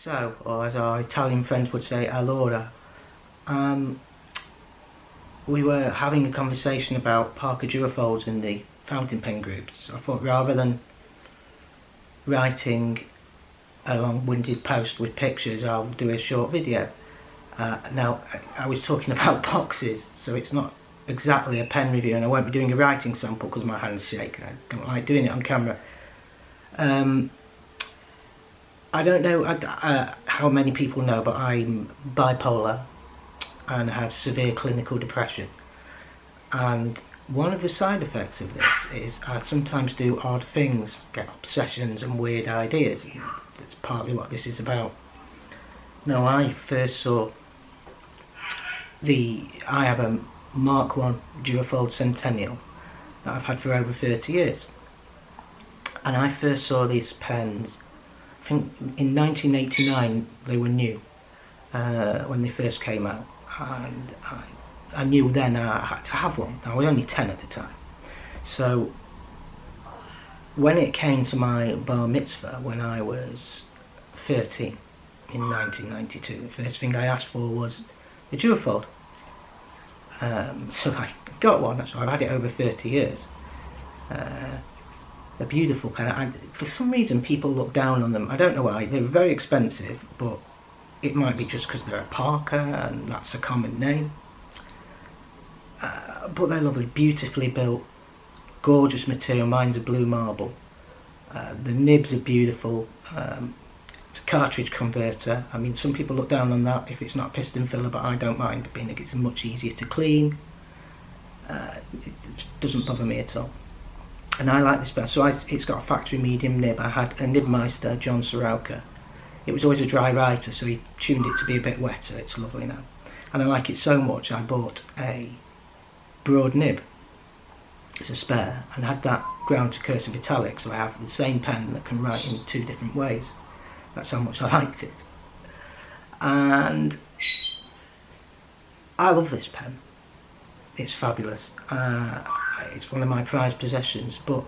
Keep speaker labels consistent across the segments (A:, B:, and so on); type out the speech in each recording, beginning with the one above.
A: So, or as our Italian friends would say, allora, we were having a conversation about Parker Duofolds in the fountain pen groups. I thought rather than writing a long-winded post with pictures, I'll do a short video. Now, I was talking about boxes, so it's not exactly a pen review, and I won't be doing a writing sample because my hands shake. I don't like doing it on camera. I don't know how many people know, but I'm bipolar and have severe clinical depression. And one of the side effects of this is I sometimes do odd things, get obsessions and weird ideas. And that's partly what this is about. Now, I first saw I have a Mark I Duofold Centennial that I've had for over 30 years. And I first saw these pens, I think in 1989 they were new, when they first came out. And I knew then I had to have one. I was only 10 at the time. So when it came to my bar mitzvah when I was 13 in 1992, the first thing I asked for was a Duofold. So I got one, so I've had it over 30 years. A beautiful pen. For some reason people look down on them. I don't know why. They're very expensive, but it might be just because they're a Parker and that's a common name. But they're lovely, beautifully built, gorgeous material. Mine's a blue marble. The nibs are beautiful. It's a cartridge converter. I mean, some people look down on that if it's not a piston filler, but I don't mind, being it's much easier to clean. It doesn't bother me at all. And I like this pen. So it's got a factory medium nib. I had a Nibmeister, John Sorauka. It was always a dry writer, so he tuned it to be a bit wetter. It's lovely now. And I like it so much, I bought a broad nib. It's a spare, and had that ground to cursive italic, so I have the same pen that can write in two different ways. That's how much I liked it. And I love this pen. It's fabulous. It's one of my prized possessions, but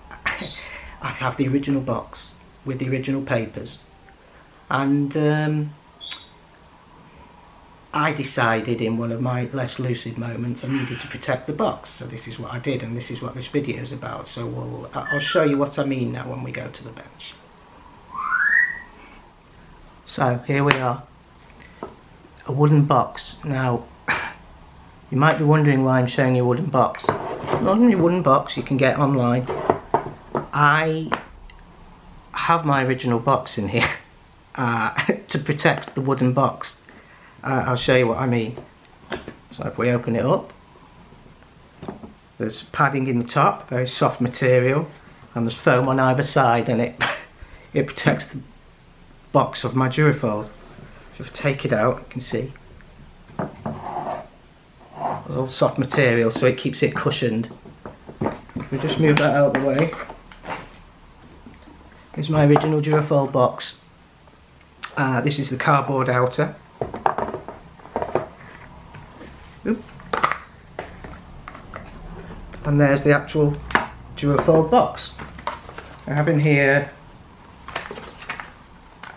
A: I have the original box with the original papers. And I decided in one of my less lucid moments I needed to protect the box, so this is what I did, and this is what this video is about. So I'll show you what I mean now when we go to the bench. So here we are, a wooden box. Now you might be wondering why I'm showing you a wooden box. Not only a wooden box you can get online. I have my original box in here to protect the wooden box. I'll show you what I mean. So if we open it up, there's padding in the top, very soft material, and there's foam on either side, and it protects the box of my Duofold. So if I take it out, you can see it's all soft material, so it keeps it cushioned. If we just move that out of the way, here's my original Duofold box. This is the cardboard outer. Oop. And there's the actual Duofold box. I have in here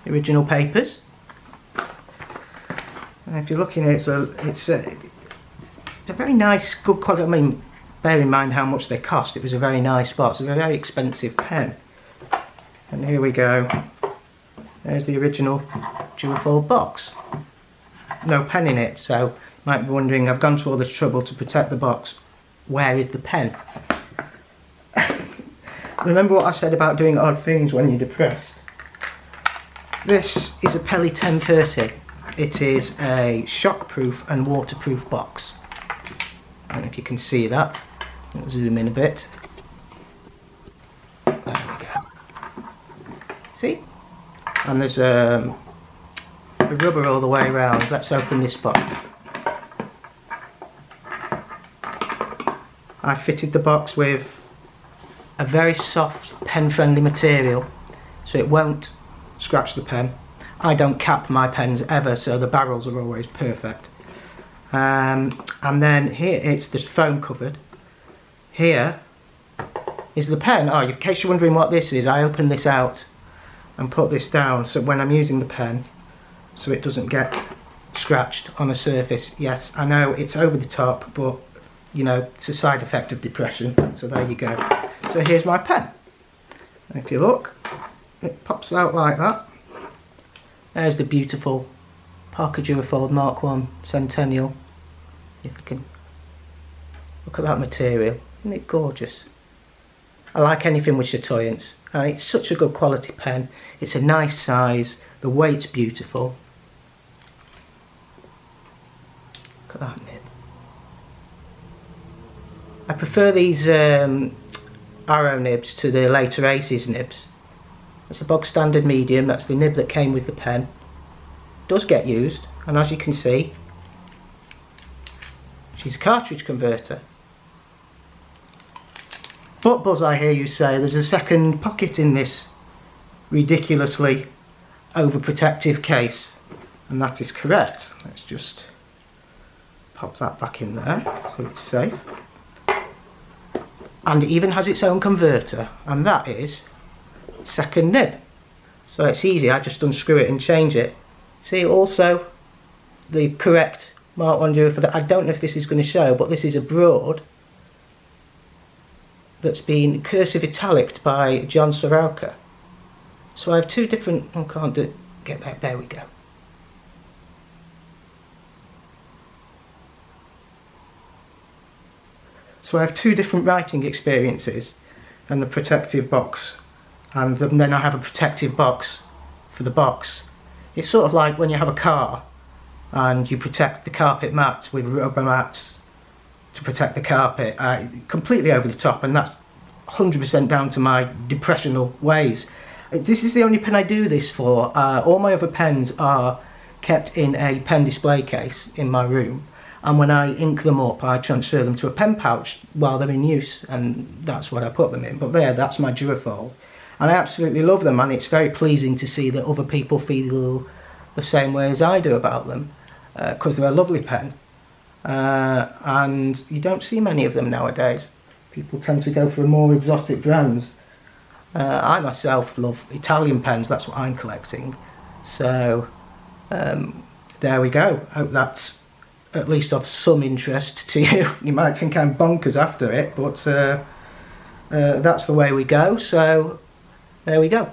A: the original papers. And if you're looking at it, it's a very nice, good quality. I mean, bear in mind how much they cost. It was a very nice box, a very expensive pen. And here we go. There's the original Duofold box. No pen in it, so you might be wondering, I've gone to all the trouble to protect the box. Where is the pen? Remember what I said about doing odd things when you're depressed? This is a Peli 1030. It is a shockproof and waterproof box. I don't know if you can see that. I'll zoom in a bit. There we go. See? And there's a rubber all the way around. Let's open this box. I fitted the box with a very soft pen-friendly material, so it won't scratch the pen. I don't cap my pens ever, so the barrels are always perfect. And then here it's the foam covered. Here is the pen. Oh, in case you're wondering what this is, I opened this out and put this down so when I'm using the pen, so it doesn't get scratched on a surface. Yes, I know it's over the top, but you know, it's a side effect of depression. So there you go. So here's my pen. And if you look, it pops out like that. There's the beautiful Parker Duofold Mark 1 Centennial. If you can look at that material, isn't it gorgeous? I like anything with chatoyance, and it's such a good quality pen. It's a nice size, the weight's beautiful. Look at that nib. I prefer these Arrow nibs to the later Aces nibs. It's a bog standard medium, that's the nib that came with the pen. Does get used, and as you can see, she's a cartridge converter. But Buzz, I hear you say there's a second pocket in this ridiculously overprotective case, and that is correct. Let's just pop that back in there so it's safe. And it even has its own converter, and that is second nib. So it's easy, I just unscrew it and change it. See, also the correct Mark 1 Duofold. I don't know if this is going to show, but this is a broad that's been cursive italicked by John Sorauka. So I have two different, I can't get that, there we go. So I have two different writing experiences, and the protective box, and then I have a protective box for the box. It's sort of like when you have a car and you protect the carpet mats with rubber mats to protect the carpet. Completely over the top, and that's 100% down to my depressional ways. This is the only pen I do this for. All my other pens are kept in a pen display case in my room, and when I ink them up I transfer them to a pen pouch while they're in use, and that's what I put them in. But that's my Duofold, and I absolutely love them, and it's very pleasing to see that other people feel the same way as I do about them, because they're a lovely pen, and you don't see many of them nowadays. People tend to go for more exotic brands. I myself love Italian pens, that's what I'm collecting. So there we go. Hope that's at least of some interest to you. You might think I'm bonkers after it, but that's the way we go, so there we go.